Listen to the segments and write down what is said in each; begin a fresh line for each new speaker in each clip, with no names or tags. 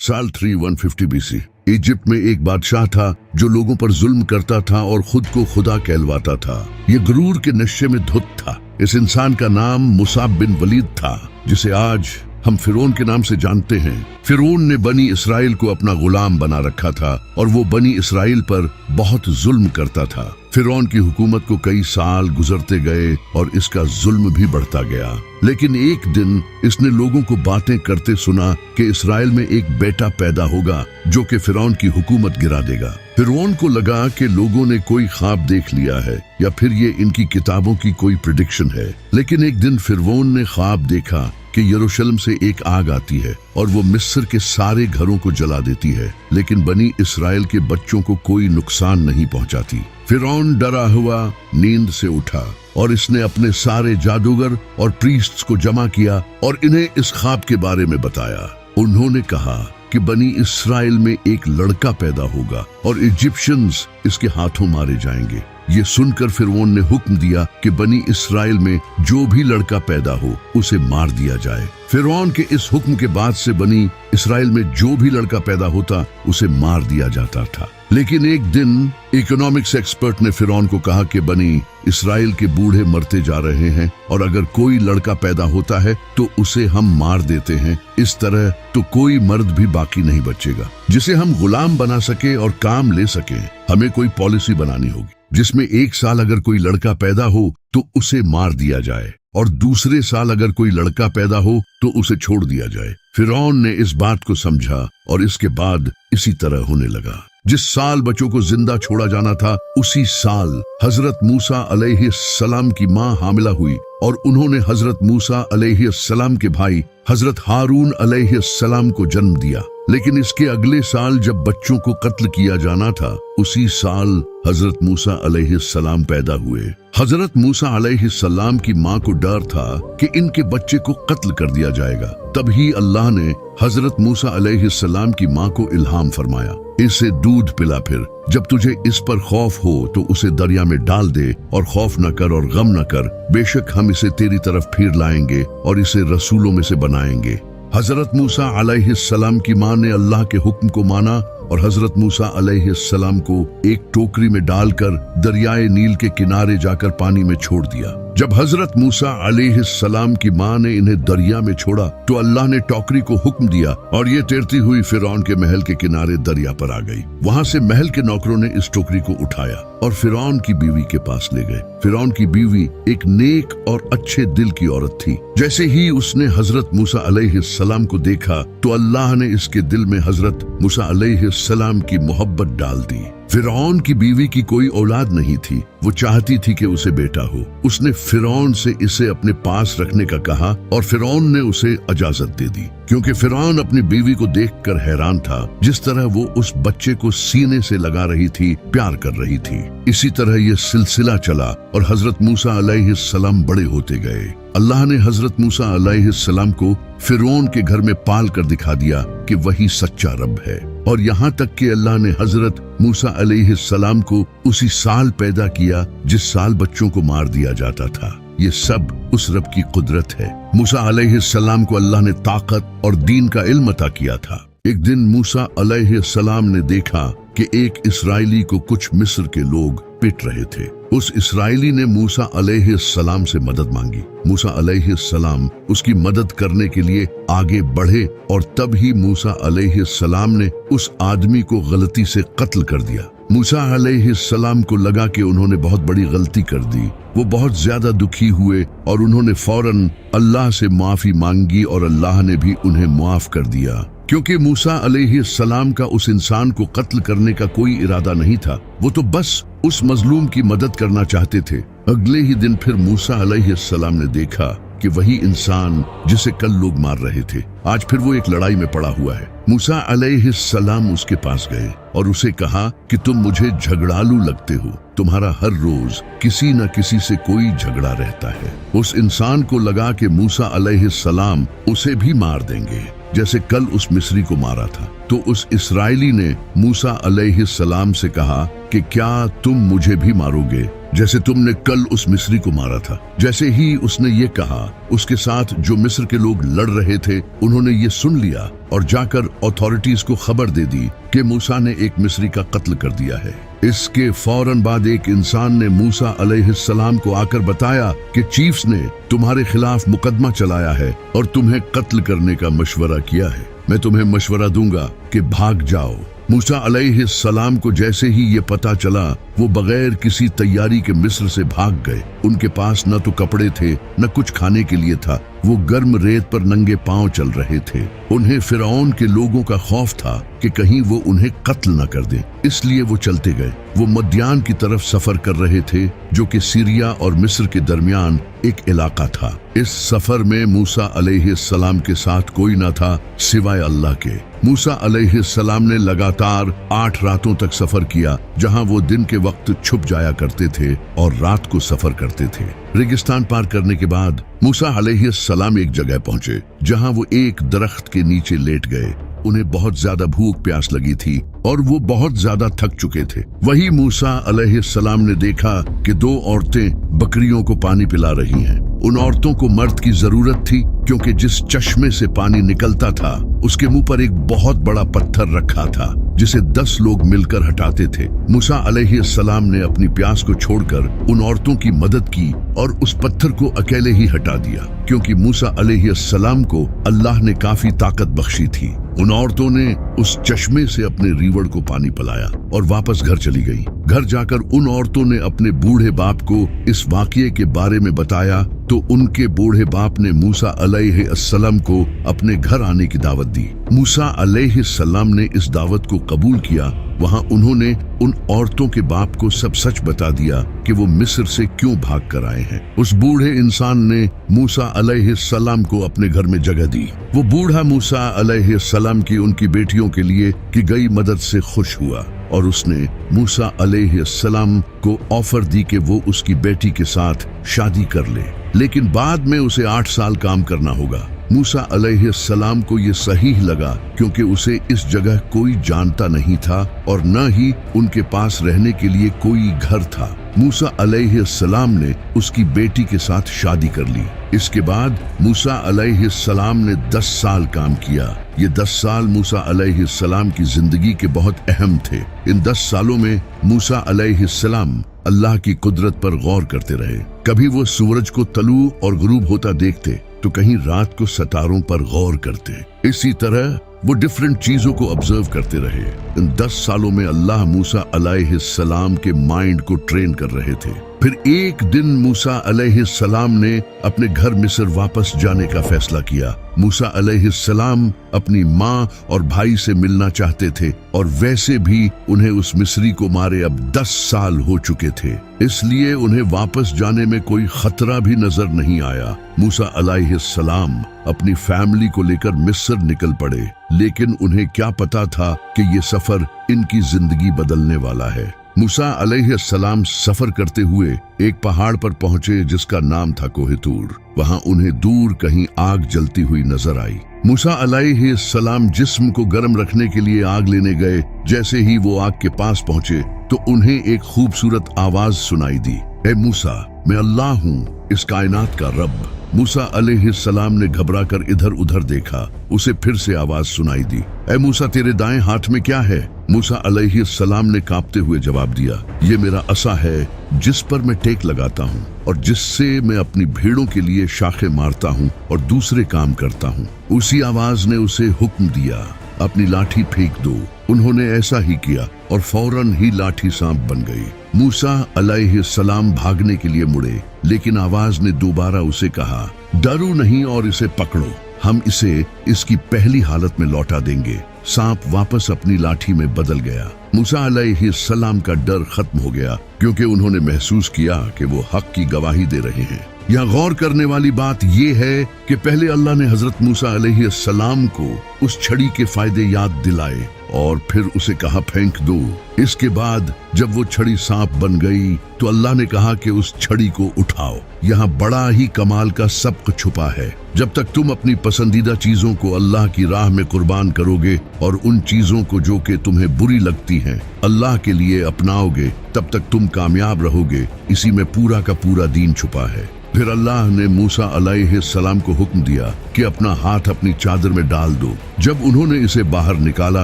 साल 3150 BC Egypt में एक बादशाह था जो लोगों पर जुल्म करता था और खुद को खुदा कहलवाता था। ये गुरूर के नशे में धुत था। इस इंसान का नाम मुसाब बिन वलीद था, जिसे आज हम फिरौन के नाम से जानते हैं। फिरौन ने बनी इसराइल को अपना गुलाम बना रखा था और वो बनी इसराइल पर बहुत जुल्म करता था। फिरौन की हुकूमत को कई साल गुजरते गए और इसका जुल्म भी बढ़ता गया। लेकिन एक दिन इसने लोगों को बातें करते सुना कि इसराइल में एक बेटा पैदा होगा जो कि फिरौन की हुकूमत गिरा देगा। फिरौन को लगा कि लोगों ने कोई ख्वाब देख लिया है या फिर ये इनकी किताबों की कोई प्रेडिक्शन है। लेकिन एक दिन फिरौन ने ख्वाब देखा कि यरूशलेम से एक आग आती है और वो मिस्र के सारे घरों को जला देती है, लेकिन बनी इसराइल के बच्चों को कोई नुकसान नहीं पहुंचाती। फिरौन डरा हुआ नींद से उठा और इसने अपने सारे जादूगर और प्रीस्ट्स को जमा किया और इन्हें इस ख्वाब के बारे में बताया। उन्होंने कहा कि बनी इसराइल में एक लड़का पैदा होगा और इजिप्शियंस इसके हाथों मारे जाएंगे। ये सुनकर फिरौन ने हुक्म दिया कि बनी इसराइल में जो भी लड़का पैदा हो उसे मार दिया जाए। फिरौन के इस हुक्म के बाद से बनी इसराइल में जो भी लड़का पैदा होता उसे मार दिया जाता था। लेकिन एक दिन इकोनॉमिक्स एक्सपर्ट ने फिरौन को कहा कि बनी इसराइल के बूढ़े मरते जा रहे हैं और अगर कोई लड़का पैदा होता है तो उसे हम मार देते हैं। इस तरह तो कोई मर्द भी बाकी नहीं बचेगा जिसे हम गुलाम बना सके और काम ले सके। हमें कोई पॉलिसी बनानी होगी जिसमें एक साल अगर कोई लड़का पैदा हो तो उसे मार दिया जाए और दूसरे साल अगर कोई लड़का पैदा हो तो उसे छोड़ दिया जाए। फिरौन ने इस बात को समझा और इसके बाद इसी तरह होने लगा। जिस साल बच्चों को जिंदा छोड़ा जाना था उसी साल हजरत मूसा अलैहिस्सलाम की मां हामिला हुई और उन्होंने हजरत मूसा अलैहिस्सलाम के भाई हजरत हारून अलैहिस्सलाम को जन्म दिया। लेकिन इसके अगले साल जब बच्चों को कत्ल किया जाना था उसी साल हजरत मूसा अलैहिस्सलाम पैदा हुए। हजरत मूसा अलैहिस्सलाम की मां को डर था कि इनके बच्चे को कत्ल कर दिया जाएगा। तभी अल्लाह ने हजरत मूसा अलैहिस्सलाम की मां को इल्हाम फरमाया, इसे दूध पिला, फिर जब तुझे इस पर खौफ हो तो उसे दरिया में डाल दे और खौफ न कर और गम न कर, बेशक हम इसे तेरी तरफ फिर लाएंगे और इसे रसूलों में से बनाएंगे। हजरत मूसा अलैहिस्सलाम की मां ने अल्लाह के हुक्म को माना और हजरत मूसा अलैहिस्सलाम को एक टोकरी में डालकर दरियाए नील के किनारे जाकर पानी में छोड़ दिया। जब हजरत मूसा अलैहिस्सलाम की मां ने इन्हें दरिया में छोड़ा तो अल्लाह ने टोकरी को हुक्म दिया और ये तैरती हुई फिरौन के महल के किनारे दरिया पर आ गई। वहां से महल के नौकरों ने इस टोकरी को उठाया और फिरौन की बीवी के पास ले गए। फिरौन की बीवी एक नेक और अच्छे दिल की औरत थी। जैसे ही उसने हजरत मूसा अलैहिस्सलाम को देखा तो अल्लाह ने इसके दिल में हजरत मूसा अलैहिस्सलाम की मोहब्बत डाल दी। फिरौन की बीवी की कोई औलाद नहीं थी, वो चाहती थी कि उसे बेटा हो। उसने फिरौन से इसे अपने पास रखने का कहा और फिरौन ने उसे इजाजत दे दी, क्योंकि फिरौन अपनी बीवी को देखकर हैरान था। जिस तरह वो उस बच्चे को सीने से लगा रही थी, प्यार कर रही थी। इसी तरह ये सिलसिला चला और हजरत मूसा अलैहिस्सलाम बड़े होते गए। अल्लाह ने हजरत मूसा अलैहिस्सलाम को फिरौन के घर में पाल कर दिखा दिया कि वही सच्चा रब है। और यहाँ तक कि अल्लाह ने हजरत मूसा अलैहिस्सलाम को उसी साल पैदा किया जिस साल बच्चों को मार दिया जाता था। ये सब उस रब की कुदरत है। मूसा अलैहिस्सलाम को अल्लाह ने ताकत और दीन का इल्म अता किया था। एक दिन मूसा अलैहिस्सलाम ने देखा कि एक इसराइली को कुछ मिस्र के लोग पिट रहे थे। उस इसराइली ने मूसा अलैहिस्सलाम से मदद मांगी। मूसा अलैहिस्सलाम उसकी मदद करने के लिए आगे बढ़े और तब ही मूसा अलैहिस्सलाम ने उस आदमी को गलती से कत्ल कर दिया। मूसा अलैहिस्सलाम को लगा कि उन्होंने बहुत बड़ी गलती कर दी। वो बहुत ज्यादा दुखी हुए और उन्होंने फौरन अल्लाह से माफी मांगी और अल्लाह ने भी उन्हें माफ कर दिया, क्योंकि मूसा अलैहिस्सलाम का उस इंसान को कत्ल करने का कोई इरादा नहीं था। वो तो बस उस मजलूम की मदद करना चाहते थे। अगले ही दिन फिर मूसा अलैहिस्सलाम ने देखा कि वही इंसान जिसे कल लोग मार रहे थे, आज फिर वो एक लड़ाई में पड़ा हुआ है। मूसा अलैहिस्सलाम उसके पास गए और उसे कहा कि तुम मुझे झगड़ालू लगते हो, तुम्हारा हर रोज किसी न किसी से कोई झगड़ा रहता है। उस इंसान को लगा कि मूसा अलैहिस्सलाम उसे भी मार देंगे जैसे कल उस मिस्री को मारा था। तो उस इसराइली ने मूसा अलैहिस्सलाम से कहा कि क्या तुम मुझे भी मारोगे जैसे तुमने कल उस मिस्री को मारा था। जैसे ही उसने ये कहा, उसके साथ जो मिस्र के लोग लड़ रहे थे उन्होंने ये सुन लिया और जाकर अथॉरिटीज को खबर दे दी कि मूसा ने एक मिस्री का कत्ल कर दिया है। इसके फौरन बाद एक इंसान ने मूसा अलैहिस्सलाम को आकर बताया कि चीफ्स ने तुम्हारे खिलाफ मुकदमा चलाया है और तुम्हें कत्ल करने का मशवरा किया है। मैं तुम्हें मशवरा दूंगा कि भाग जाओ। मूसा अलैहिस्सलाम को जैसे ही ये पता चला, वो बगैर किसी तैयारी के मिस्र से भाग गए। उनके पास न तो कपड़े थे न कुछ खाने के लिए था। वो गर्म रेत पर नंगे पांव चल रहे थे। उन्हें फिरौन के लोगों का खौफ था कि कहीं वो उन्हें कत्ल न कर दें, इसलिए वो चलते गए। वो मद्यान की तरफ सफर कर रहे थे, जो कि सीरिया और मिस्र के दरमियान एक इलाका था। इस सफर में मूसा अलैहिस्सलाम के साथ कोई न था सिवाय अल्लाह के। मूसा अलैहिस्सलाम ने लगातार 8 रातों तक सफर किया, जहां वो दिन के वक्त छुप जाया करते थे और रात को सफर करते थे। रेगिस्तान पार करने के बाद मूसा अलैहिस्सलाम एक जगह पहुंचे, जहां वो एक दरख्त के नीचे लेट गए। उन्हें बहुत ज्यादा भूख प्यास लगी थी और वो बहुत ज्यादा थक चुके थे। वही मूसा अलैहिस्सलाम ने देखा कि 2 औरतें बकरियों को पानी पिला रही हैं। उन औरतों को मर्द की जरूरत थी, क्योंकि जिस चश्मे से पानी निकलता था उसके मुंह पर एक बहुत बड़ा पत्थर रखा था, जिसे 10 लोग मिलकर हटाते थे। मूसा अलैहिस्सलाम ने अपनी प्यास को छोड़कर उन औरतों की मदद की और उस पत्थर को अकेले ही हटा दिया, क्योंकि मूसा अलैहिस्सलाम को अल्लाह ने काफी ताकत बख्शी थी। उन औरतों ने उस चश्मे से अपने रीवड़ को पानी पिलाया और वापस घर चली गई। घर जाकर उन औरतों ने अपने बूढ़े बाप को इस वाकये के बारे में बताया, तो उनके बूढ़े बाप ने मूसा अलैहिस्सलाम को अपने घर आने की दावत दी। मूसा अलैहिस्सलाम ने इस दावत को कबूल किया। वहां उन्होंने उन औरतों के बाप को सब सच बता दिया कि वो मिस्र से क्यों भाग कर आए हैं। उस बूढ़े इंसान ने मूसा अलैहिस्सलाम को अपने घर में जगह दी। वो बूढ़ा मूसा अलैहिस्सलाम की उनकी बेटियों के लिए की गई मदद से खुश हुआ और उसने मूसा अलैहिस्सलाम को ऑफर दी कि वो उसकी बेटी के साथ शादी कर ले, लेकिन बाद में उसे 8 साल काम करना होगा। मूसा अलैहिस्सलाम को ये सही लगा, क्योंकि उसे इस जगह कोई जानता नहीं था और न ही उनके पास रहने के लिए कोई घर था। मूसा अलैहिस्सलाम ने उसकी बेटी के साथ शादी कर ली। इसके बाद मूसा अलैहिस्सलाम ने 10 साल काम किया। ये 10 साल मूसा अलैहिस्सलाम की जिंदगी के बहुत अहम थे। इन 10 सालों में मूसा अलैहिस्सलाम अल्लाह की कुदरत पर गौर करते रहे। कभी वो सूरज को तलू और गुरूब होता देखते, तो कहीं रात को सितारों पर गौर करते। इसी तरह वो डिफरेंट चीजों को ऑब्जर्व करते रहे। इन 10 सालों में अल्लाह मूसा अलैहिस्सलाम के माइंड को ट्रेन कर रहे थे। फिर एक दिन मूसा अलैहिस्सलाम ने अपने घर मिस्र वापस जाने का फैसला किया। मूसा अलैहिस्सलाम अपनी माँ और भाई से मिलना चाहते थे, और वैसे भी उन्हें उस मिस्री को मारे अब 10 साल हो चुके थे, इसलिए उन्हें वापस जाने में कोई खतरा भी नजर नहीं आया। मूसा अलैहिस्सलाम अपनी फैमिली को लेकर मिस्र निकल पड़े, लेकिन उन्हें क्या पता था कि ये सफर इनकी जिंदगी बदलने वाला है। मूसा अलैहिस्सलाम सफर करते हुए एक पहाड़ पर पहुंचे, जिसका नाम था कोहितूर। वहां उन्हें दूर कहीं आग जलती हुई नजर आई। मूसा अलैहिस्सलाम जिस्म को गर्म रखने के लिए आग लेने गए। जैसे ही वो आग के पास पहुंचे, तो उन्हें एक खूबसूरत आवाज सुनाई दी, ए मूसा, मैं अल्लाह हूँ, इस कायनात का रब। मूसा अलैहिस्सलाम ने घबराकर इधर उधर देखा। उसे फिर से आवाज सुनाई दी, ए मूसा, तेरे दाएं हाथ में क्या है? मूसा अलैहिस्सलाम ने कांपते हुए जवाब दिया, ये मेरा असा है, जिस पर मैं टेक लगाता हूँ और जिससे मैं अपनी भेड़ों के लिए शाखें मारता हूँ और दूसरे काम करता हूँ। उसी आवाज ने उसे हुक्म दिया, अपनी लाठी फेंक दो। उन्होंने ऐसा ही किया और फौरन ही लाठी सांप बन गई। मूसा अलैहिस्सलाम भागने के लिए मुड़े, लेकिन आवाज ने दोबारा उसे कहा, डरो नहीं और इसे पकड़ो, हम इसे इसकी पहली हालत में लौटा देंगे। सांप वापस अपनी लाठी में बदल गया। मूसा अलैहिस्सलाम का डर खत्म हो गया, क्योंकि उन्होंने महसूस किया कि वो हक की गवाही दे रहे हैं। यहाँ गौर करने वाली बात यह है कि पहले अल्लाह ने हजरत मूसा अलैहिस्सलाम को उस छड़ी के फायदे याद दिलाए और फिर उसे कहा फेंक दो। इसके बाद जब वो छड़ी सांप बन गई तो अल्लाह ने कहा कि उस छड़ी को उठाओ। यहाँ बड़ा ही कमाल का सबक छुपा है। जब तक तुम अपनी पसंदीदा चीजों को अल्लाह की राह में कुर्बान करोगे और उन चीजों को जो कि तुम्हें बुरी लगती हैं अल्लाह के लिए अपनाओगे, तब तक तुम कामयाब रहोगे। इसी में पूरा का पूरा दीन छुपा है। फिर अल्लाह ने मूसा अलैहिस्सलाम को हुक्म दिया कि अपना हाथ अपनी चादर में डाल दो। जब उन्होंने इसे बाहर निकाला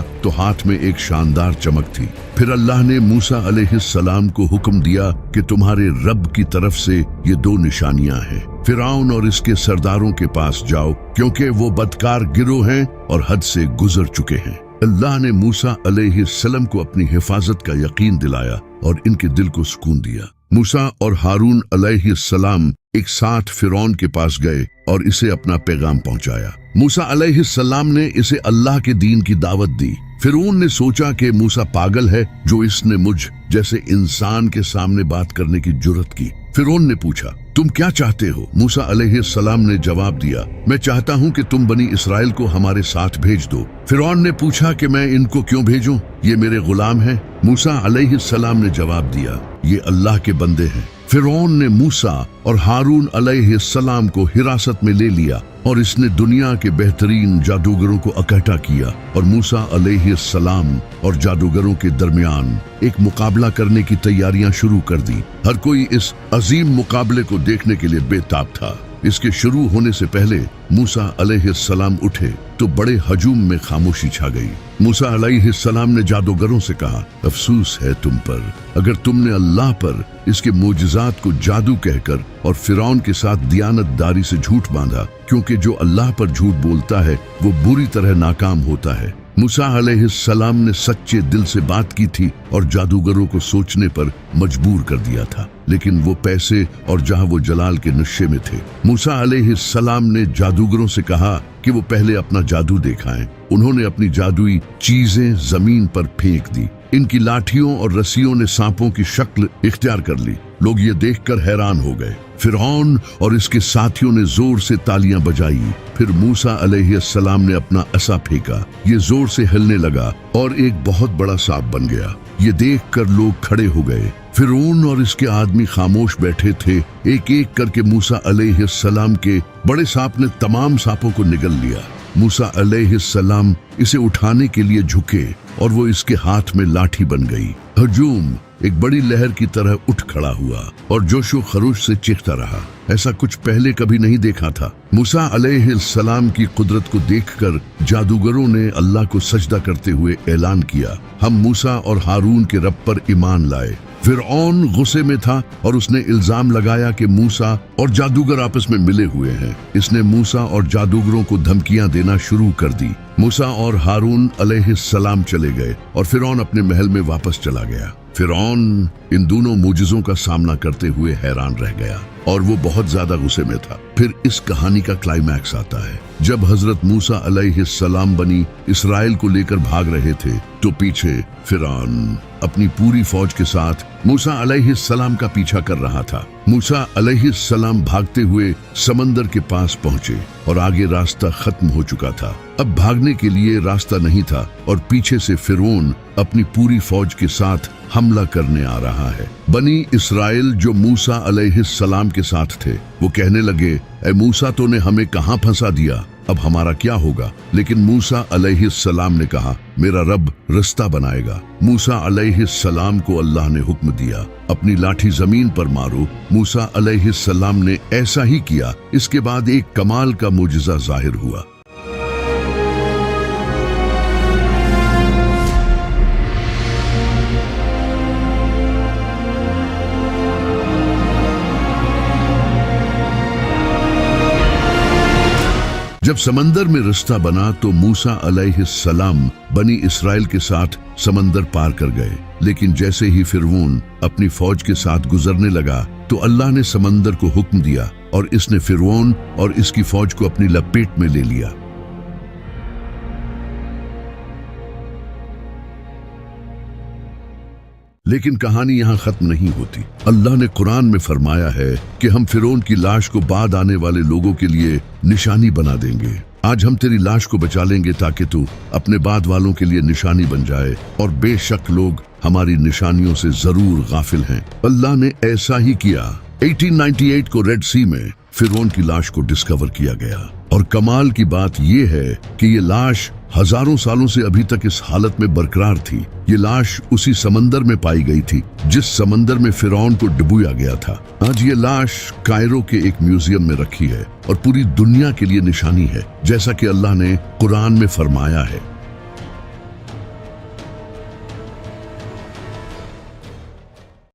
तो हाथ में एक शानदार चमक थी। फिर अल्लाह ने मूसा अलैहिस्सलाम को हुक्म दिया कि तुम्हारे रब की तरफ से ये दो निशानियां हैं। फिरौन और इसके सरदारों के पास जाओ क्योंकि वो बदकार गिरोह हैं और हद से गुजर चुके हैं। अल्लाह ने मूसा अलैहिस्सलाम को अपनी हिफाजत का यकीन दिलाया और इनके दिल को सुकून दिया। मूसा और हारून अलैहिस्सलाम एक साथ फिरौन के पास गए और इसे अपना पैगाम पहुंचाया। मूसा अलैहिस्सलाम ने इसे अल्लाह के दीन की दावत दी। फिरौन ने सोचा कि मूसा पागल है जो इसने मुझ जैसे इंसान के सामने बात करने की जुर्रत की। फिरौन ने पूछा, तुम क्या चाहते हो? मूसा अलैहिस्सलाम ने जवाब दिया, मैं चाहता हूँ कि तुम बनी इसराइल को हमारे साथ भेज दो। फिरौन ने पूछा कि मैं इनको क्यों भेजूं? ये मेरे गुलाम हैं। मूसा अलैहिस्सलाम ने जवाब दिया, ये अल्लाह के बंदे हैं। फिरौन ने मूसा और हारून अलैहिस्सलाम को हिरासत में ले लिया और इसने दुनिया के बेहतरीन जादूगरों को इकट्ठा किया और मूसा अलैहिस्सलाम और जादूगरों के दरमियान एक मुकाबला करने की तैयारियां शुरू कर दी। हर कोई इस अजीम मुकाबले को देखने के लिए बेताब था। इसके शुरू होने से पहले मूसा अलैहिस्सलाम उठे तो बड़े हजूम में खामोशी छा गई। मूसा अलैहिस्सलाम ने जादूगरों से कहा, अफसोस है तुम पर, अगर तुमने अल्लाह पर इसके मोजज़ात को जादू कहकर और फिरौन के साथ दियानतदारी से झूठ बांधा, क्योंकि जो अल्लाह पर झूठ बोलता है वो बुरी तरह नाकाम होता है। मूसा अलैहिस्सलाम ने सच्चे दिल से बात की थी और जादूगरों को सोचने पर मजबूर कर दिया था, लेकिन वो पैसे और जहां वो जलाल के नशे में थे। मूसा अलैहिस्सलाम ने जादूगरों से कहा कि वो पहले अपना जादू दिखाएं। उन्होंने अपनी जादुई चीजें जमीन पर फेंक दी। इनकी लाठियों और रस्सियों ने सांपों की शक्ल इख्तियार कर ली। लोग ये देखकर हैरान हो गए। फिरौन और इसके साथियों ने जोर से तालियां बजाई। फिर मूसा अलैहिस्सलाम ने अपना असा फेंका। ये जोर से हिलने लगा और एक बहुत बड़ा सांप बन गया। ये देखकर लोग खड़े हो गए। फिरौन और इसके आदमी खामोश बैठे थे। एक एक करके मूसा अलैहिस्सलाम के बड़े सांप ने तमाम सांपों को निगल लिया। मूसा अलैहिस्सलाम इसे उठाने के लिए झुके और वो इसके हाथ में लाठी बन गई। हजूम एक बड़ी लहर की तरह उठ खड़ा हुआ और जोशो खरोश से चीखता रहा। ऐसा कुछ पहले कभी नहीं देखा था। मूसा अलैहिस्सलाम की कुदरत को देखकर जादूगरों ने अल्लाह को सजदा करते हुए ऐलान किया, हम मूसा और हारून के रब पर ईमान लाए। फिरौन गुस्से में था और उसने इल्जाम लगाया कि मूसा और जादूगर आपस में मिले हुए हैं। इसने मूसा और जादूगरों को धमकियां देना शुरू कर दी। मूसा और हारून अलैहिस्सलाम चले गए और फिरौन अपने महल में वापस चला गया। फिरौन इन दोनों मुजिज़ों का सामना करते हुए हैरान रह गया और वो बहुत ज्यादा गुस्से में था। फिर इस कहानी का क्लाइमैक्स आता है। जब हजरत मूसा अलैहिस्सलाम बनी इसराइल को लेकर भाग रहे थे तो पीछे फिरौन अपनी पूरी फौज के साथ मूसा अलैहिस्सलाम का पीछा कर रहा था। मूसा अलैहिस्सलाम भागते हुए समंदर के पास पहुंचे और आगे रास्ता खत्म हो चुका था। अब भागने के लिए रास्ता नहीं था और पीछे से फिरौन अपनी पूरी फौज के साथ हमला करने आ रहा है। बनी इसराइल जो मूसा अलैहिस्सलाम के साथ थे वो कहने लगे, ऐ मूसा तो ने हमें कहां फंसा दिया, अब हमारा क्या होगा? लेकिन मूसा अलैहिस्सलाम ने कहा, मेरा रब रास्ता बनाएगा। मूसा अलैहिस्सलाम को अल्लाह ने हुक्म दिया, अपनी लाठी जमीन पर मारो। मूसा अलैहिस्सलाम ने ऐसा ही किया। इसके बाद एक कमाल का मुजिज़ा जाहिर हुआ। जब समंदर में रास्ता बना तो मूसा अलैहिस्सलाम बनी इसराइल के साथ समंदर पार कर गए। लेकिन जैसे ही फिरौन अपनी फौज के साथ गुजरने लगा तो अल्लाह ने समंदर को हुक्म दिया और इसने फिरौन और इसकी फौज को अपनी लपेट में ले लिया। لیکن کہانی یہاں ختم نہیں ہوتی۔ اللہ نے قرآن میں فرمایا ہے کہ ہم فرعون کی لاش کو بعد آنے والے لوگوں کے لیے نشانی بنا دیں گے۔ آج ہم تیری لاش کو بچا لیں گے تاکہ تو اپنے بعد والوں کے لیے نشانی بن جائے، اور بے شک لوگ ہماری نشانیوں سے ضرور غافل ہیں۔ اللہ نے ایسا ہی کیا۔ 1898 کو ریڈ سی میں فرعون کی لاش کو ڈسکور کیا گیا، اور کمال کی بات یہ ہے کہ یہ لاش ہزاروں سالوں سے ابھی تک اس حالت میں برقرار تھی۔ یہ لاش اسی سمندر میں پائی گئی تھی جس سمندر میں فرعون کو ڈبویا گیا تھا۔ آج یہ لاش کائرو کے ایک میوزیم میں رکھی ہے اور پوری دنیا کے لیے نشانی ہے، جیسا کہ اللہ نے قرآن میں فرمایا ہے۔